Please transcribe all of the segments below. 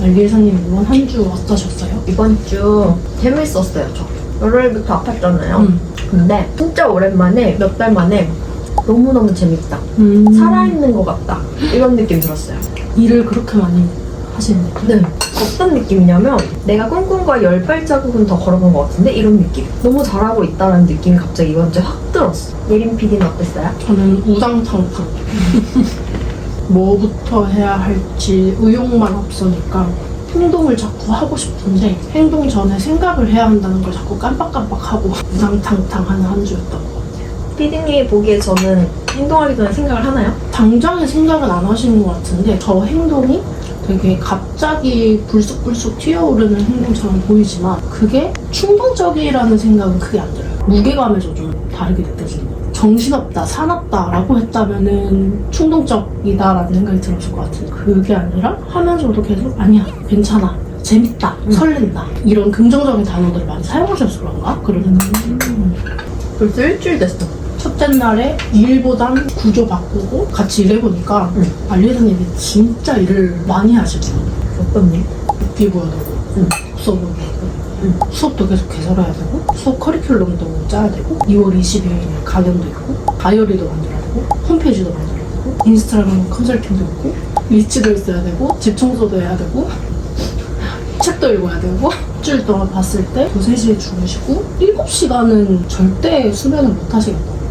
알리사님 이번 한 주 어떠셨어요? 이번 주 재밌었어요. 저 월요일부터 아팠잖아요. 근데 진짜 오랜만에 몇 달 만에 너무너무 재밌다. 살아있는 것 같다. 이런 느낌 들었어요. 일을 그렇게 많이 하시는 거예요? 네. 어떤 느낌이냐면 내가 꿈꾼 거에 10발자국은 더 걸어본 것 같은데 이런 느낌. 너무 잘하고 있다는 느낌이 갑자기 이번 주에 확 들었어. 예린 PD는 어땠어요? 저는 우당탕탕. 뭐부터 해야 할지 의욕만 없으니까 행동을 자꾸 하고 싶은데 행동 전에 생각을 해야 한다는 걸 자꾸 깜빡깜빡하고 우당탕탕 하는 한 주였던 것 같아요. PD님이 보기에 저는 행동하기 전에 생각을 하나요? 당장에 생각은 안 하시는 것 같은데 저 행동이 되게 갑자기 불쑥불쑥 튀어오르는 행동처럼 보이지만 그게 충동적이라는 생각은 크게 안 들어요. 무게감에서 좀 다르게 느껴지는 거예요. 정신없다, 사납다라고 했다면은 충동적이다라는 생각이 들었을 것 같은데 그게 아니라 하면서도 계속 아니야, 괜찮아, 재밌다, 설렌다 이런 긍정적인 단어들을 많이 사용하셔서 그런가? 그런 생각이 들어요. 벌써 일주일 됐어. 첫째 날에 일보단 구조 바꾸고 같이 일해보니까 알리사님이 진짜 일을 많이 하시더라고요. 어떤 일? 높이 보여야 되고 없어 보여야 되고 수업도 계속 개설해야 되고 수업 커리큘럼도 짜야 되고 2월 20일 강연도 있고 다이어리도 만들어야 되고 홈페이지도 만들어야 되고 인스타그램 컨설팅도 있고 리치도 써야 되고 집 청소도 해야 되고 책도 읽어야 되고 일주일 동안 봤을 때 2, 3시에 주무시고 7시간은 절대 수면을 못 하시겠다고.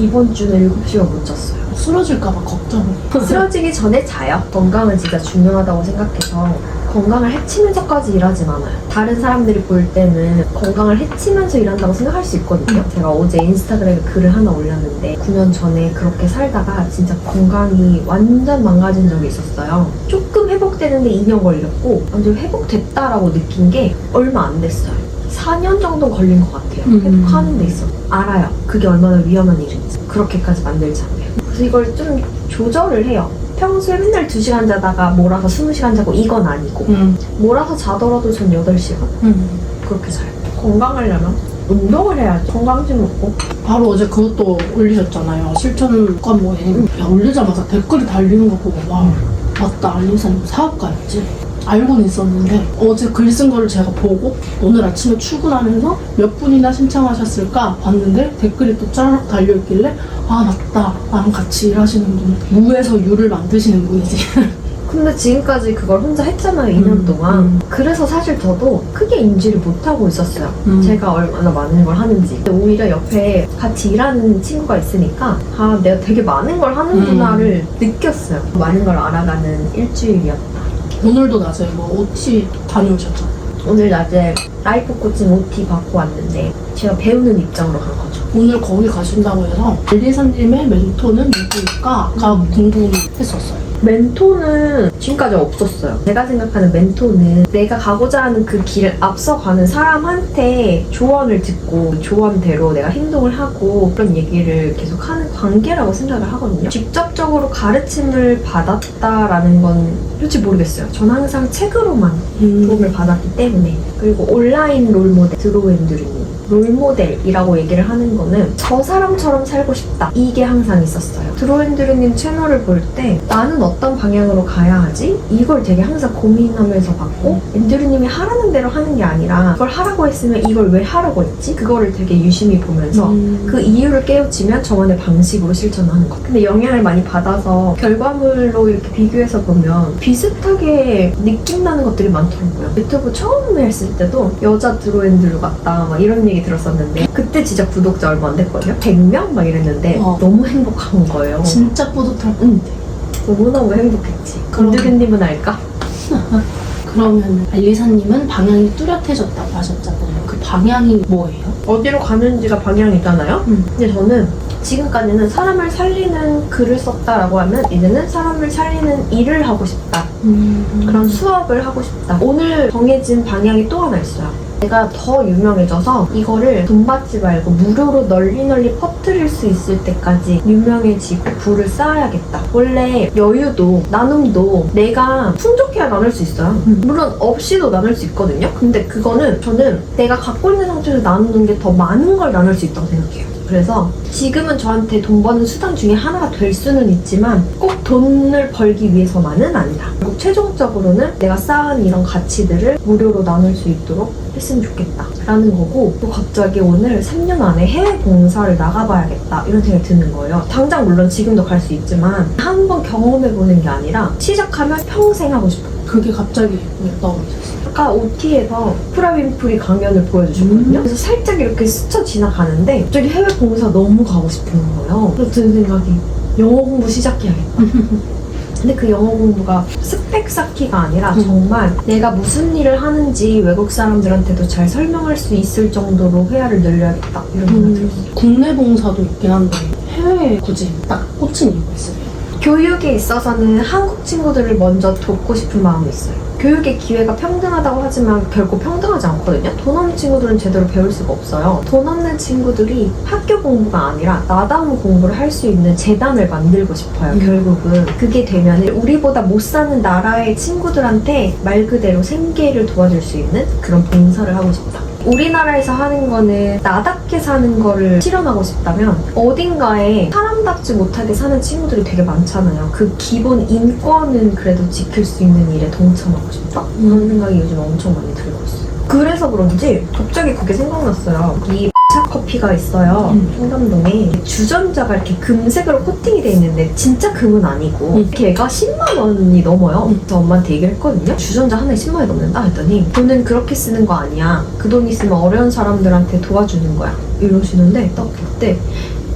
이번 주는 7시간 못 잤어요. 쓰러질까봐 걱정을. 쓰러지기 전에 자요. 건강은 진짜 중요하다고 생각해서 건강을 해치면서까지 일하진 않아요. 다른 사람들이 볼 때는 건강을 해치면서 일한다고 생각할 수 있거든요. 제가 어제 인스타그램에 글을 하나 올렸는데 9년 전에 그렇게 살다가 진짜 건강이 완전 망가진 적이 있었어요. 조금 회복되는데 2년 걸렸고 완전 회복됐다라고 느낀 게 얼마 안 됐어요. 4년 정도 걸린 것 같아요. 회복하는 데 있어. 알아요. 그게 얼마나 위험한 일인지. 그렇게까지 만들지 않아요. 그래서 이걸 좀 조절을 해요. 평소에 맨날 2시간 자다가 몰아서 20시간 자고 이건 아니고 몰아서 자더라도 전 8시간 그렇게 자요. 건강하려면 운동을 해야죠. 건강식 먹고. 바로 어제 그것도 올리셨잖아요. 실천권 모임. 야, 올리자마자 댓글이 달리는 거 보고 와, 맞다, 알리사님 사업가였지. 알고는 있었는데 어제 글 쓴 거를 제가 보고 오늘 아침에 출근하면서 몇 분이나 신청하셨을까 봤는데 댓글이 또 쫙 달려있길래 아, 맞다, 나랑 같이 일하시는 분, 무에서 유를 만드시는 분이지. 근데 지금까지 그걸 혼자 했잖아요. 2년 동안. 그래서 사실 저도 크게 인지를 못하고 있었어요. 제가 얼마나 많은 걸 하는지. 근데 오히려 옆에 같이 일하는 친구가 있으니까 아, 내가 되게 많은 걸 하는구나를 느꼈어요. 많은 걸 알아가는 일주일이었다. 오늘도 낮에 뭐 OT 다녀오셨잖아요. 오늘 낮에 라이프 코칭 OT 받고 왔는데 제가 배우는 입장으로 간 거죠. 오늘 거기 가신다고 해서 알리사님의 멘토는 누구일까? 아까 궁금했었어요. 멘토는 지금까지 없었어요. 제가 생각하는 멘토는 내가 가고자 하는 그 길을 앞서가는 사람한테 조언을 듣고 조언대로 내가 행동을 하고 그런 얘기를 계속 하는 관계라고 생각을 하거든요. 직접적으로 가르침을 받았다라는 건 솔직히 모르겠어요. 저는 항상 책으로만 도움을 받았기 때문에. 그리고 온라인 롤모델 드로우앤드루님 롤모델이라고 얘기를 하는 거는 저 사람처럼 살고 싶다, 이게 항상 있었어요. 드로우앤드루님 채널을 볼 때 나는 어떤 방향으로 가야 하지? 이걸 되게 항상 고민하면서 봤고 앤드루님이 하라는 대로 하는 게 아니라 이걸 하라고 했으면 이걸 왜 하라고 했지? 그거를 되게 유심히 보면서 그 이유를 깨우치면 저만의 방식으로 실천하는 것. 근데 영향을 많이 받아서 결과물로 이렇게 비교해서 보면 비슷하게 느낌 나는 것들이 많더라고요. 유튜브 처음에 했을 때도 여자 드로우앤드루 같다 막 이런 얘기 들었었는데 그때 진짜 구독자 얼마 안 됐거든요. 100명? 막 이랬는데 너무 행복한 거예요. 진짜 뿌듯할 것 같아. 너무너무 행복했지. 앤드루님은 알까? 그러면 알리사님은 방향이 뚜렷해졌다고 하셨잖아요. 그 방향이 뭐예요? 어디로 가는지가 방향이잖아요. 근데 저는 지금까지는 사람을 살리는 글을 썼다라고 하면 이제는 사람을 살리는 일을 하고 싶다. 그런 수업을 하고 싶다. 오늘 정해진 방향이 또 하나 있어요. 내가 더 유명해져서 이거를 돈 받지 말고 무료로 널리 퍼뜨릴 수 있을 때까지 유명해지고 부를 쌓아야겠다. 원래 여유도 나눔도 내가 풍족해야 나눌 수 있어요. 물론 없이도 나눌 수 있거든요. 근데 그거는 저는 내가 갖고 있는 상태에서 나누는 게 더 많은 걸 나눌 수 있다고 생각해요. 그래서 지금은 저한테 돈 버는 수단 중에 하나가 될 수는 있지만 꼭 돈을 벌기 위해서만은 아니다. 결국 최종적으로는 내가 쌓은 이런 가치들을 무료로 나눌 수 있도록 했으면 좋겠다 라는 거고, 또 갑자기 오늘 3년 안에 해외 봉사를 나가봐야겠다 이런 생각이 드는 거예요. 당장 물론 지금도 갈 수 있지만 한 번 경험해보는 게 아니라 시작하면 평생 하고 싶어요. 그게 갑자기 왜 떠오르셨어요? 아까 OT에서 오프라 윈프리 강연을 보여주셨거든요. 그래서 살짝 이렇게 스쳐 지나가는데 갑자기 해외 봉사 너무 가고 싶은 거예요. 그래서 든 생각이 영어 공부 시작해야겠다. 근데 그 영어 공부가 스펙 쌓기가 아니라 정말 내가 무슨 일을 하는지 외국 사람들한테도 잘 설명할 수 있을 정도로 회화를 늘려야겠다 이런 생각이 들었어요. 국내 봉사도 있긴 한데 해외에 굳이 딱 꽂힌 이유가 있어요. 교육에 있어서는 한국 친구들을 먼저 돕고 싶은 마음이 있어요. 교육의 기회가 평등하다고 하지만 결코 평등하지 않거든요. 돈 없는 친구들은 제대로 배울 수가 없어요. 돈 없는 친구들이 학교 공부가 아니라 나다운 공부를 할 수 있는 재단을 만들고 싶어요. 결국은 그게 되면 우리보다 못 사는 나라의 친구들한테 말 그대로 생계를 도와줄 수 있는 그런 봉사를 하고 싶다. 우리나라에서 하는 거는 나답게 사는 거를 실현하고 싶다면 어딘가에 사람답지 못하게 사는 친구들이 되게 많잖아요. 그 기본 인권은 그래도 지킬 수 있는 일에 동참하고 싶다? 그런 생각이 요즘 엄청 많이 들고 있어요. 그래서 그런지 갑자기 그게 생각났어요. 이 차 커피가 있어요. 청담동에 주전자가 이렇게 금색으로 코팅이 돼 있는데 진짜 금은 아니고 걔가 10만 원이 넘어요. 그래서 엄마한테 얘기를 했거든요. 주전자 하나에 10만 원이 넘는다 했더니 돈은 그렇게 쓰는 거 아니야. 그 돈 있으면 어려운 사람들한테 도와주는 거야. 이러시는데 딱 그때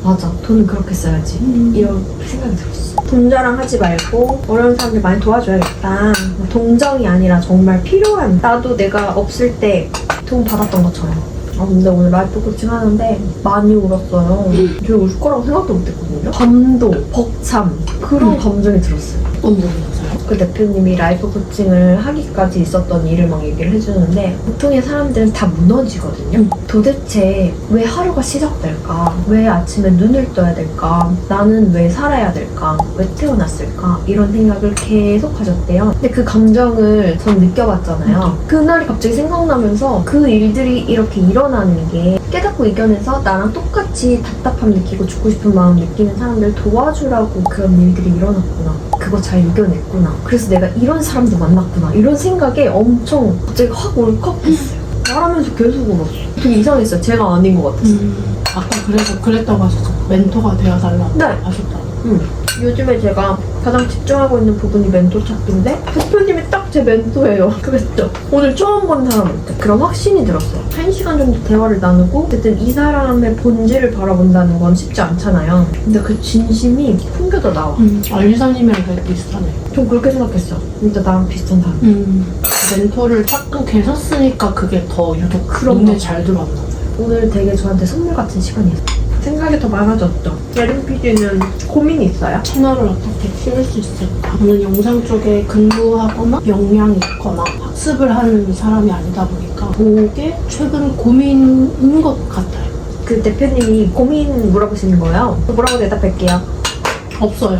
맞아, 돈은 그렇게 써야지 이런 생각이 들었어. 돈 자랑하지 말고 어려운 사람들 많이 도와줘야겠다. 동정이 아니라 정말 필요한, 나도 내가 없을 때 도움 받았던 것처럼. 근데 오늘 라이프 코칭 하는데 많이 울었어요. 제가 울 거라고 생각도 못했거든요. 감동, 벅참 그런 감정이 들었어요. 어떤 부분이었어요? 그 대표님이 라이프 코칭을 하기까지 있었던 일을 막 얘기를 해주는데 보통의 사람들은 다 무너지거든요. 도대체 왜 하루가 시작될까? 왜 아침에 눈을 떠야 될까? 나는 왜 살아야 될까? 왜 태어났을까? 이런 생각을 계속 하셨대요. 근데 그 감정을 전 느껴봤잖아요. 그날이 갑자기 생각나면서 그 일들이 이렇게 일어나는 게 깨닫고 이겨내서 나랑 똑같이 답답함 느끼고 죽고 싶은 마음 느끼는 사람들 도와주라고 그런 일들이 일어났구나. 그거 잘 이겨냈구나. 그래서 내가 이런 사람도 만났구나. 이런 생각에 엄청 갑자기 확 울컥했어요. 말하면서 계속 울었어. 되게 이상했어요. 제가 아닌 것 같았어요. 아까 그래서 그랬다고 하셨죠. 멘토가 되어달라고 네. 하셨다고. 요즘에 제가 가장 집중하고 있는 부분이 멘토 찾기인데 대표님이 딱 제 멘토예요. 그랬죠. 오늘 처음 본 사람한테 그런 확신이 들었어요. 1시간 정도 대화를 나누고 어쨌든 이 사람의 본질을 바라본다는 건 쉽지 않잖아요. 근데 그 진심이 풍겨져 나와. 이사님이랑 되게 비슷하네. 전 그렇게 생각했어. 진짜 나랑 비슷한 사람. 멘토를 찾고 계셨으니까 그게 더 유독 그런 눈에 거. 잘 들어왔나 봐요. 오늘 되게 저한테 선물 같은 시간이었어요. 생각이 더 많아졌죠. 예림 PD는 고민이 있어요? 채널을 어떻게 키울 수 있을까? 저는 영상 쪽에 근무하거나 역량이 있거나 학습을 하는 사람이 아니다 보니까 그게 최근 고민인 것 같아요. 그 대표님이 고민 물어보시는 거예요. 뭐라고 대답할게요. 없어요.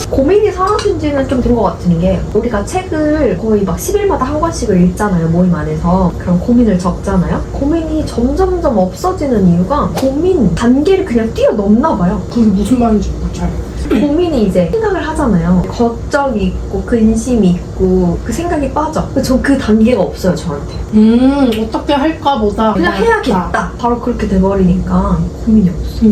고민이 사라진 지는 좀 된 것 같은 게 우리가 책을 거의 막 10일마다 한 권씩을 읽잖아요. 모임 안에서. 그럼 고민을 적잖아요. 고민이 점점점 없어지는 이유가 고민 단계를 그냥 뛰어넘나 봐요. 그게 무슨 말인지 잘. 고민이 이제 생각을 하잖아요. 걱정이 있고 근심이 있고 그 생각이 빠져. 전 그 단계가 없어요. 저한테. 어떻게 할까 보다 그냥 해야겠다. 바로 그렇게 돼버리니까 고민이 없어.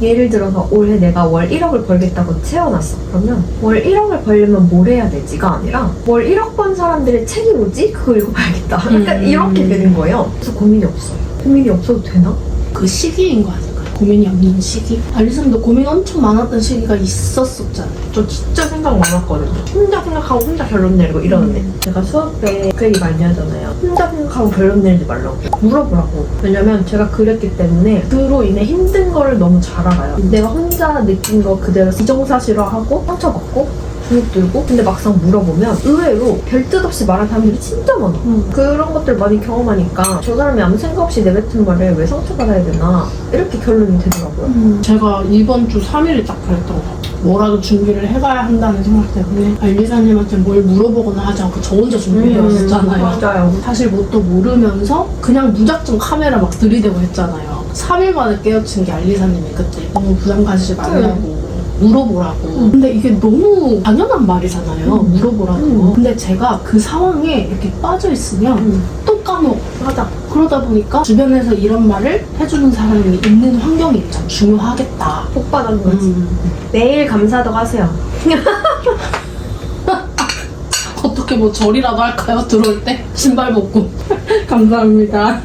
예를 들어서 올해 내가 월 1억을 벌겠다고 채워놨어. 그러면 월 1억을 벌려면 뭘 해야 되지가 아니라 월 1억 번 사람들의 책이 뭐지? 그거 읽어봐야겠다. 약간 이렇게 되는 거예요. 그래서 고민이 없어요. 고민이 없어도 되나? 그 시기인 거 아닐까요? 고민이 없는 시기? 알리사님도 고민 엄청 많았던 시기가 있었었잖아요. 저 진짜 생각 많았거든요. 혼자 생각하고 혼자 결론 내리고 이러는데 제가 수업 때 그 얘기 많이 하잖아요. 혼자 생각하고 결론 내리지 말라고. 물어보라고. 왜냐면 제가 그랬기 때문에 그로 인해 힘든 거를 너무 잘 알아요. 내가 혼자 느낀 거 그대로 기정사실화하고 상처받고 주눅 들고 근데 막상 물어보면 의외로 별 뜻 없이 말하는 사람들이 진짜 많아. 그런 것들 많이 경험하니까 저 사람이 아무 생각 없이 내뱉은 말에 왜 상처받아야 되나 이렇게 결론이 되더라고요. 제가 이번 주 3일이 딱 그랬던 것 같아요. 뭐라도 준비를 해가야 한다는 생각 때문에 알리사님한테 뭘 물어보거나 하지 않고 저 혼자 준비해왔었잖아요. 맞아요. 사실 뭣도 모르면서 그냥 무작정 카메라 막 들이대고 했잖아요. 3일 만에 깨우친 게 알리사님이 그때 너무 부담 가지지 말라고 물어보라고. 근데 이게 너무 당연한 말이잖아요. 물어보라고. 근데 제가 그 상황에 이렇게 빠져있으면 또 까먹어. 맞아. 그러다 보니까 주변에서 이런 말을 해주는 사람이 있는 환경이 참 중요하겠다. 복 받은 거지. 내일 감사도 하세요. 어떻게 뭐 절이라도 할까요? 들어올 때? 신발 벗고. 감사합니다.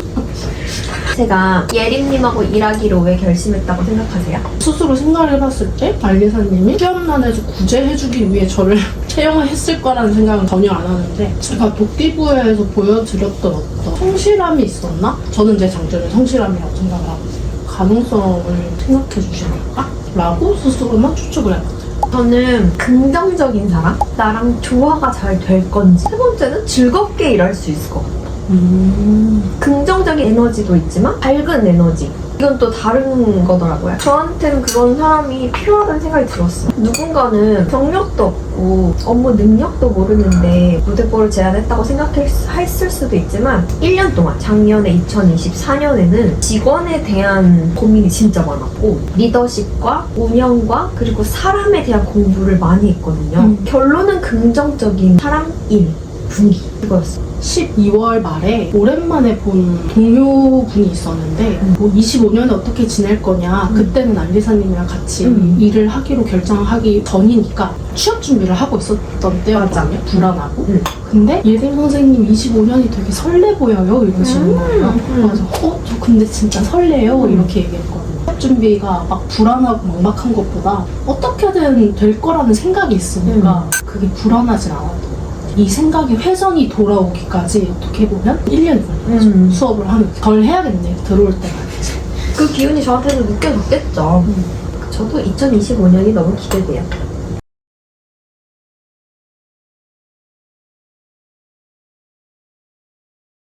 제가 예림님하고 일하기로 왜 결심했다고 생각하세요? 스스로 생각을 해봤을 때 알리사님이 취업난에서 구제해주기 위해 저를 채용했을 거라는 생각은 전혀 안 하는데 제가 도끼부에서 보여드렸던 어떤 성실함이 있었나? 저는 제 장점이 성실함이라고 생각을 하고 가능성을 생각해 주시니까? 라고 스스로만 추측을 해봤어요. 저는 긍정적인 사람? 나랑 조화가 잘 될 건지. 세 번째는 즐겁게 일할 수 있을 것 같아요. 긍정적인 에너지도 있지만 밝은 에너지. 이건 또 다른 거더라고요. 저한테는 그런 사람이 필요하다는 생각이 들었어요. 누군가는 경력도 없고 업무 능력도 모르는데 무대뽀를 제안했다고 생각했을 수도 있지만 1년 동안 작년에 2024년에는 직원에 대한 고민이 진짜 많았고 리더십과 운영과 그리고 사람에 대한 공부를 많이 했거든요. 결론은 긍정적인 사람, 일, 분위기 이거였어요. 12월 말에 오랜만에 본 동료분이 있었는데 뭐 25년에 어떻게 지낼 거냐 그때는 알리사님이랑 같이 일을 하기로 결정하기 전이니까 취업 준비를 하고 있었던 때였거든요. 불안하고 근데 예림 선생님 25년이 되게 설레 보여요 이러시는 거예요. 그래서 저 근데 진짜 설레요 이렇게 얘기했거든요. 취업 준비가 막 불안하고 막막한 것보다 어떻게든 될 거라는 생각이 있으니까 그게 불안하진 않아도 이 생각이 회전이 돌아오기까지 어떻게 보면 1년이 걸려요. 수업을 하면 덜 해야겠네 들어올 때만 이제. 그 기운이 저한테는 느껴졌겠죠. 저도 2025년이 너무 기대돼요.